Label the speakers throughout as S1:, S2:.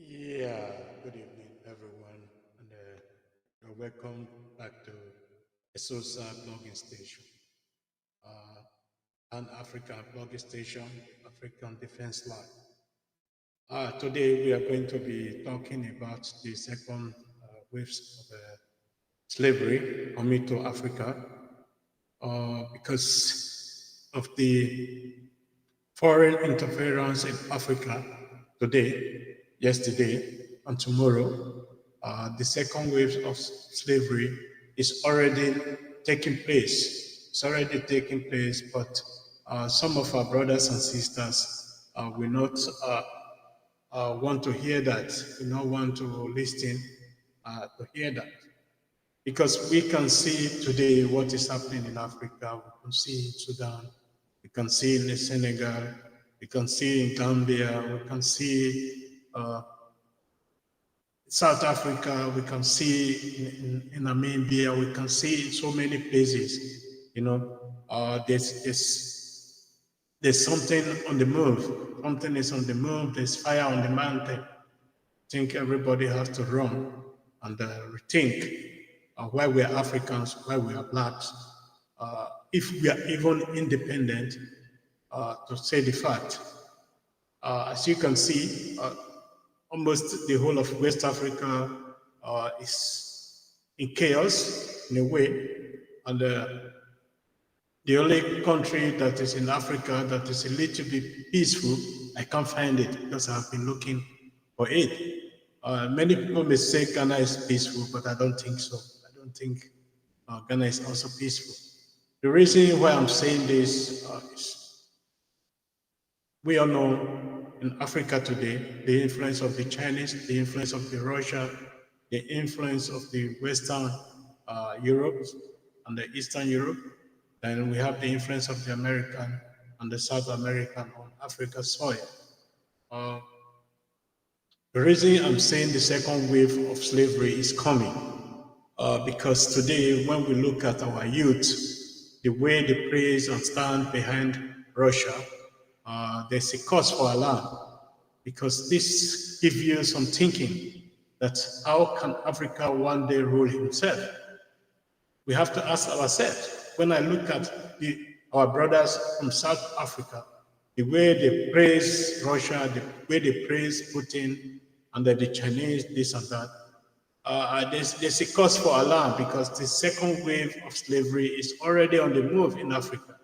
S1: Yeah, good evening, everyone, and you're welcome back to a SOSA blogging station, an African blogging station, African Defense Line. Today, we are going to be talking about the second waves of slavery coming to Africa because of the foreign interference in Africa today, yesterday, and tomorrow. The second wave of slavery is already taking place. It's already taking place, but some of our brothers and sisters will not want to hear that, will not want to listen to hear that. Because we can see today what is happening in Africa. We can see in Sudan, we can see in Senegal, we can see in Gambia, we can see South Africa, we can see in Namibia, we can see in so many places. You know, there's something on the move. Something is on the move. There's fire on the mountain. I think everybody has to run and rethink why we are Africans, why we are blacks. If we are even independent, to say the fact, as you can see, almost the whole of West Africa is in chaos in a way, and the only country that is in Africa that is a little bit peaceful, I can't find it because I've been looking for it. Many people may say Ghana is peaceful, but I don't think so. I don't think Ghana is also peaceful. The reason why I'm saying this is we all know in Africa today the influence of the Chinese, the influence of the Russia, the influence of the Western Europe and the Eastern Europe. Then we have the influence of the American and the South American on Africa's soil. Uh, the reason I'm saying the second wave of slavery is coming because today, when we look at our youth, the way they praise and stand behind Russia, there's a cause for alarm because this gives you some thinking that how can Africa one day rule himself? We have to ask ourselves. When I look at our brothers from South Africa, the way they praise Russia, the way they praise Putin, and the Chinese, this and that, there's a cause for alarm because the second wave of slavery is already on the move in Africa,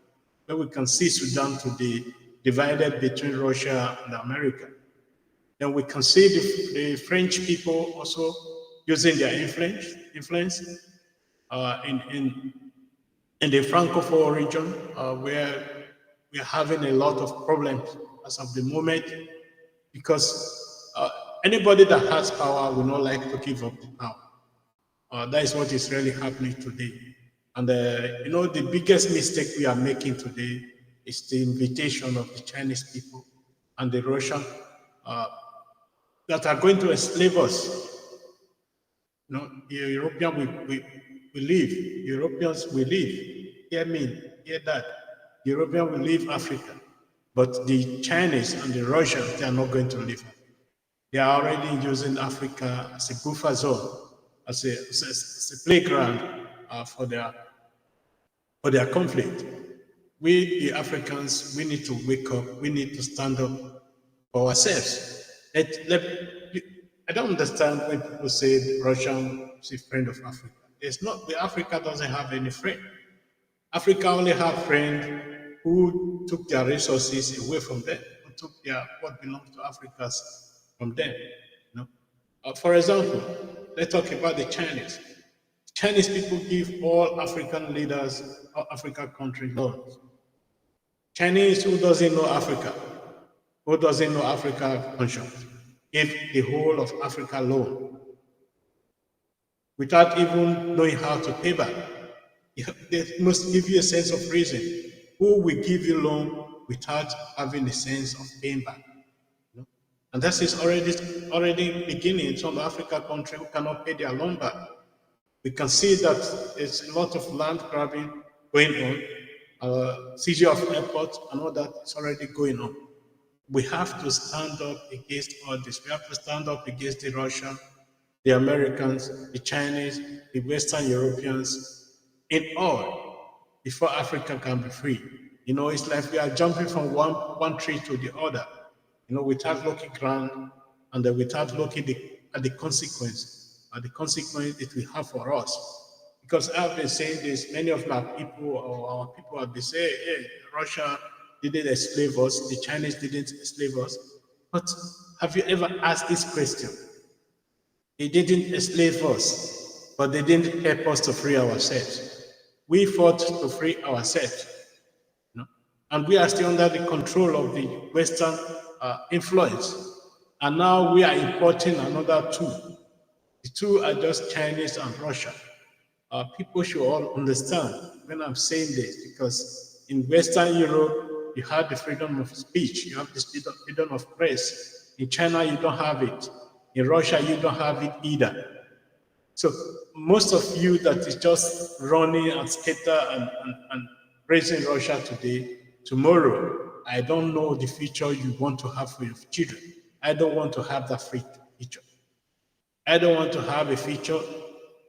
S1: where we can see Sudan today divided between Russia and America. Then we can see the French people also using their influence in the Francophone region, where we're having a lot of problems as of the moment, because anybody that has power will not like to give up the power. That is what is really happening today. And the biggest mistake we are making today is the invitation of the Chinese people and the Russian that are going to enslave us. The European we leave. Europeans will leave. Hear me, hear that. European will leave Africa. But the Chinese and the Russians, they are not going to leave. They are already using Africa as a buffer zone, as a playground for their conflict. We, the Africans, we need to wake up. We need to stand up for ourselves. I don't understand when people say Russia is a friend of Africa. It's not. The Africa doesn't have any friend. Africa only have friends who took their resources away from them, who took what belongs to Africa from them. For example, let's talk about the Chinese. Chinese people give all African leaders, all African countries loans. Chinese who doesn't know Africa, who doesn't know Africa conscience, give the whole of Africa loan without even knowing how to pay back. They must give you a sense of reason. Who will give you loan without having a sense of paying back? And that is already beginning in some African countries who cannot pay their loan back. We can see that there's a lot of land grabbing going on, seizure of airports and all that is already going on. We have to stand up against all this. We have to stand up against the Russian, the Americans, the Chinese, the Western Europeans, in all, before Africa can be free. It's like we are jumping from one tree to the other, without looking ground and then without looking at the consequence, it will have for us. Because I've been saying this, many of my people or our people have been saying, hey, Russia didn't enslave us, the Chinese didn't enslave us. But have you ever asked this question? They didn't enslave us, but they didn't help us to free ourselves. We fought to free ourselves. And we are still under the control of the Western influence. And now we are importing another two. The two are just Chinese and Russia. People should all understand when I'm saying this, because in Western Europe, you have the freedom of speech, you have the freedom of press. In China, you don't have it. In Russia, you don't have it either. So most of you that is just running and scatter and praising Russia today, tomorrow, I don't know the future you want to have for your children. I don't want to have that future. I don't want to have a future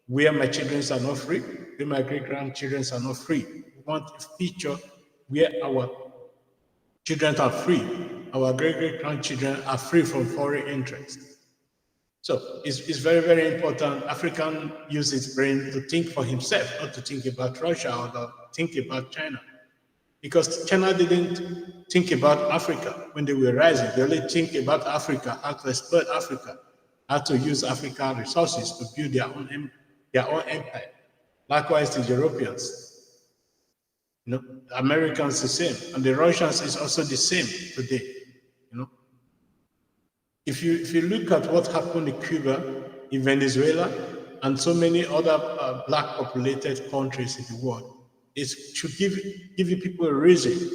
S1: where my children are not free, where my great-grandchildren are not free. We want a future where our children are free, our great-grandchildren are free from foreign interests. So it's very, very important African use his brain to think for himself, not to think about Russia or to think about China. Because China didn't think about Africa when they were rising. They only think about Africa, how to exploit Africa, how to use African resources to build their own empire. Likewise, the Europeans, the Americans the same, and the Russians is also the same today. If you look at what happened in Cuba, in Venezuela, and so many other black populated countries in the world, it should give you people a reason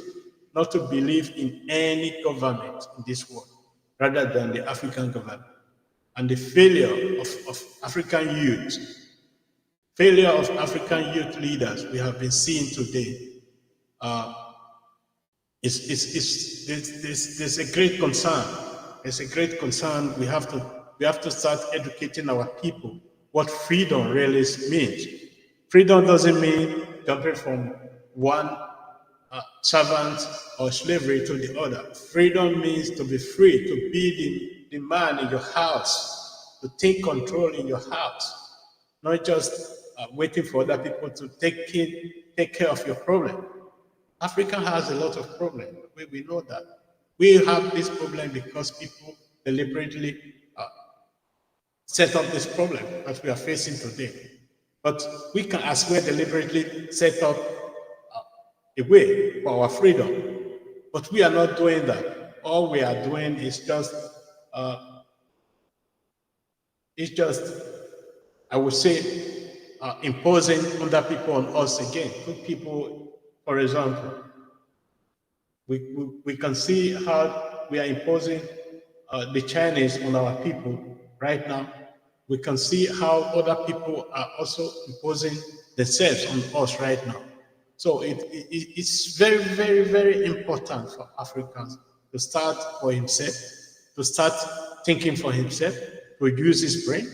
S1: not to believe in any government in this world rather than the African government. And the failure of African youth, failure of African youth leaders we have been seeing today, there's a great concern. It's a great concern. We have to start educating our people what freedom really means. Freedom doesn't mean jumping from one servant or slavery to the other. Freedom means to be free, to be the man in your house, to take control in your house, not just waiting for other people to take care of your problem. Africa has a lot of problems. We know that. We have this problem because people deliberately set up this problem that we are facing today. But we can as well deliberately set up a way for our freedom. But we are not doing that. All we are doing is just, I would say, imposing other people on us again. Good people, for example, we can see how we are imposing the Chinese on our people right now. We can see how other people are also imposing themselves on us right now. So it's very, very, very important for Africans to start for himself, to start thinking for himself, to use his brain.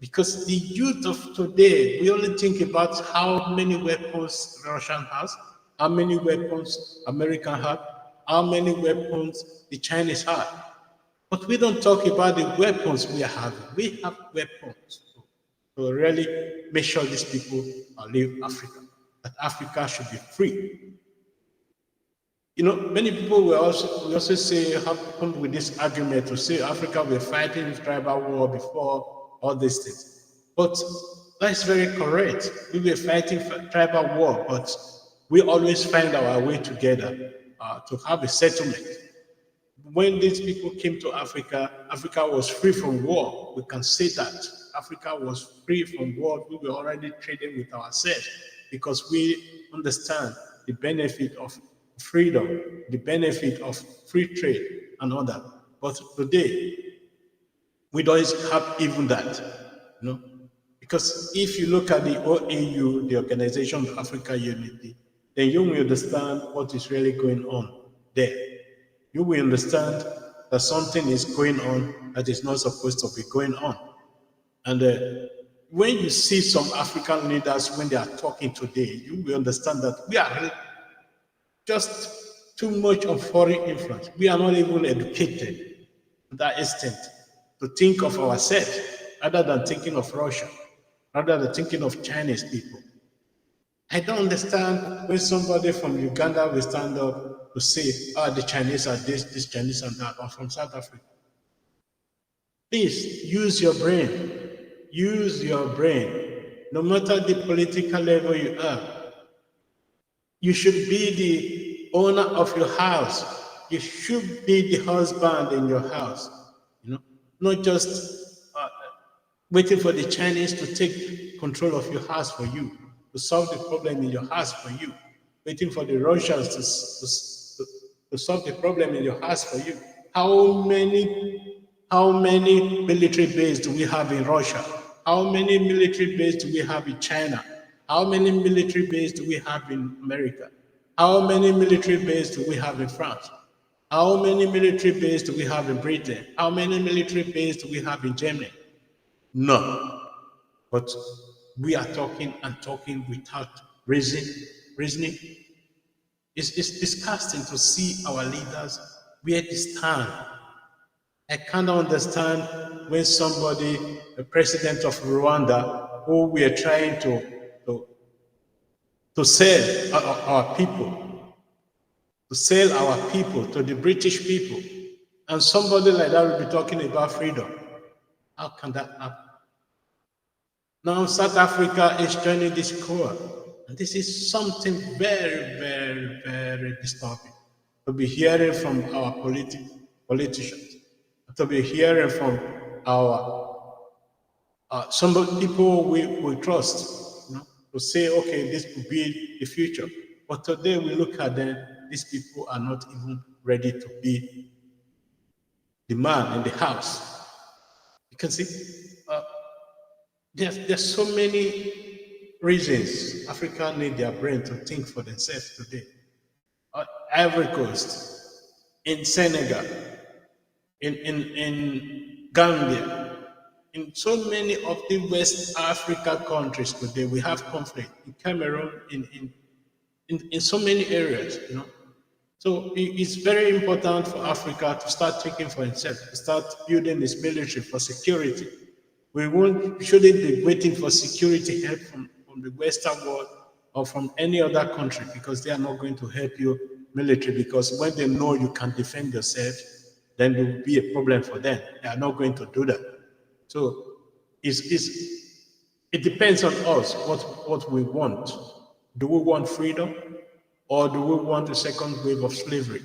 S1: Because the youth of today, we only think about how many weapons Russia has, how many weapons America had, how many weapons the Chinese had. But we don't talk about the weapons we are having. We have weapons to really make sure these people leave Africa, that Africa should be free. Many people will also say, have come with this argument to say Africa were fighting tribal war before all these things. But that's very correct. We were fighting tribal war, but we always find our way together to have a settlement. When these people came to Africa, Africa was free from war. We can say that. Africa was free from war. We were already trading with ourselves because we understand the benefit of freedom, the benefit of free trade and all that. But today, we don't have even that. Because if you look at the OAU, the Organization of African Unity, then you will understand what is really going on there. you will understand that something is going on that is not supposed to be going on. And when you see some African leaders when they are talking today, you will understand that we are just too much of foreign influence. We are not even educated to that extent to think of ourselves rather than thinking of Russia, rather than thinking of Chinese people. I don't understand when somebody from Uganda will stand up to say, oh, the Chinese are this Chinese are that, or from South Africa. Please use your brain. Use your brain. No matter the political level you are, you should be the owner of your house. You should be the husband in your house. You know, not just waiting for the Chinese to take control of your house for you, to solve the problem in your house for you, waiting for the Russians to solve the problem in your house for you. How many military bases do we have in Russia? How many military bases do we have in China? How many military bases do we have in America? How many military bases do we have in France? How many military bases do we have in Britain? How many military bases do we have in Germany? None. But we are talking and talking without reasoning. It's disgusting to see our leaders where they stand. I cannot understand when somebody, the president of Rwanda, who we are trying to sell our people, to sell our people to the British people, and somebody like that will be talking about freedom. How can that happen? Now South Africa is joining this core. And this is something very, very, very disturbing. To be hearing from our politicians, to be hearing from our some people we trust, you know, to say, okay, this could be the future. But today we look at them, these people are not even ready to be the man in the house. You can see there's so many reasons Africa need their brain to think for themselves today. Ivory Coast, in Senegal, in Gambia, in so many of the West Africa countries today, we have conflict. In Cameroon, in so many areas, you know. So it's very important for Africa to start thinking for itself, to start building its military for security. Shouldn't be waiting for security help from the Western world or from any other country, because they are not going to help you military, because when they know you can defend yourself, then there will be a problem for them. They are not going to do that. So it depends on us what we want. Do we want freedom, or do we want a second wave of slavery?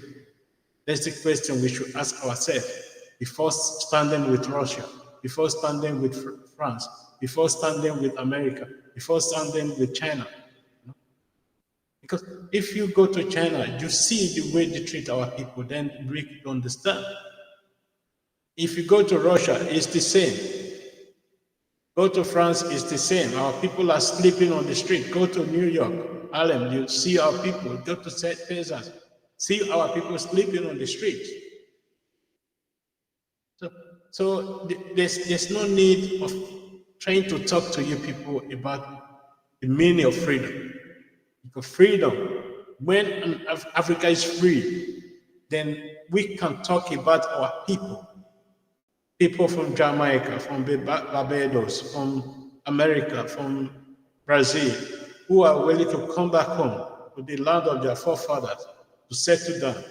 S1: That's the question we should ask ourselves before standing with Russia, before standing with France, before standing with America, before standing with China. Because if you go to China, you see the way they treat our people, then we understand. If you go to Russia, it's the same. Go to France, it's the same. Our people are sleeping on the street. Go to New York, Harlem, you see our people. Go to Texas, see our people sleeping on the streets. So there's no need of trying to talk to you people about the meaning of freedom. Because freedom, when Africa is free, then we can talk about our people. People from Jamaica, from Barbados, from America, from Brazil, who are willing to come back home to the land of their forefathers to settle down.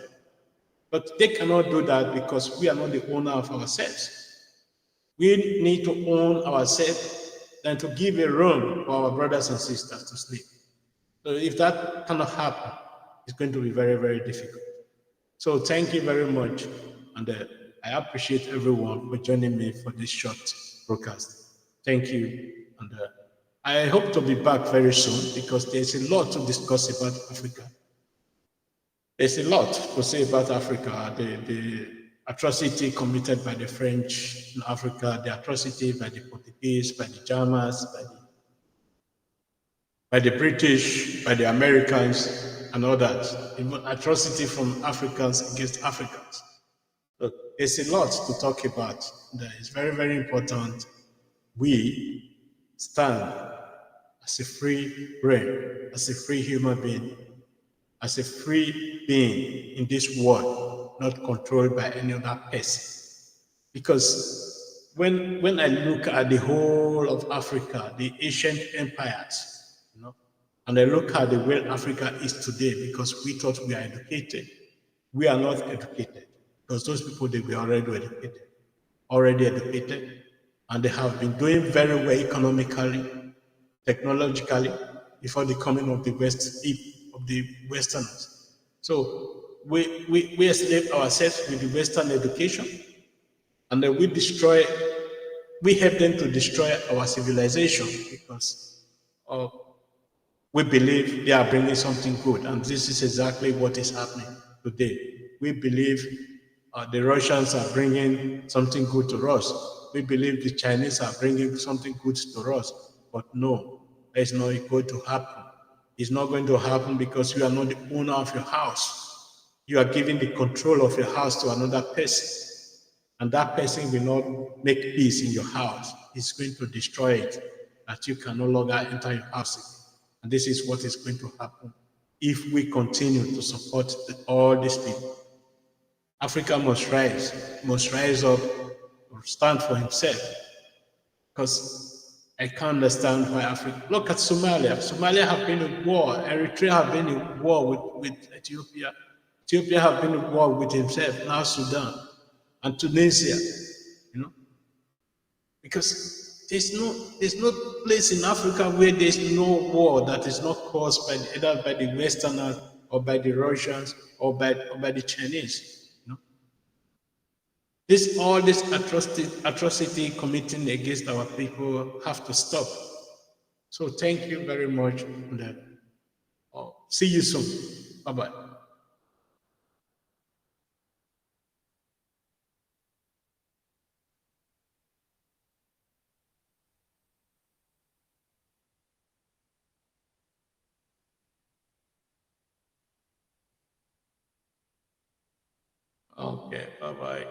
S1: But they cannot do that because we are not the owner of ourselves. We need to own ourselves and to give a room for our brothers and sisters to sleep. So if that cannot happen, it's going to be very, very difficult. So thank you very much. And I appreciate everyone for joining me for this short broadcast. Thank you. And I hope to be back very soon, because there's a lot to discuss about Africa. There's a lot to say about Africa, the atrocity committed by the French in Africa, the atrocity by the Portuguese, by the Germans, by the British, by the Americans. and all that, even atrocity from Africans against Africans. Look, there's a lot to talk about. That is very, very important. We stand as a free brain, as a free human being, as a free being in this world, not controlled by any other person. Because when I look at the whole of Africa, the ancient empires, you know, and I look at the way Africa is today, because we thought we are educated, we are not educated. Because those people they were already educated, and they have been doing very well economically, technologically, before the coming of the Westerners. So we enslaved ourselves with the Western education, and then we help them to destroy our civilization because we believe they are bringing something good, and this is exactly what is happening today. We believe the Russians are bringing something good to us. We believe the Chinese are bringing something good to us, but no, it's not going to happen. It's not going to happen because you are not the owner of your house. You are giving the control of your house to another person, and that person will not make peace in your house. It's going to destroy it, that you can no longer enter your house again. And this is what is going to happen if we continue to support all these people. Africa must rise up or stand for himself. Because I can't understand why Africa. Look at Somalia. Somalia have been in war. Eritrea have been in war with Ethiopia. Ethiopia have been in war with himself. Now Sudan and Tunisia. You know, because there's no place in Africa where there's no war that is not caused by either by the Westerners or by the Russians or by the Chinese. You know? All this atrocity committing against our people have to stop. So thank you very much. And, see you soon. Bye bye. Okay. Bye bye.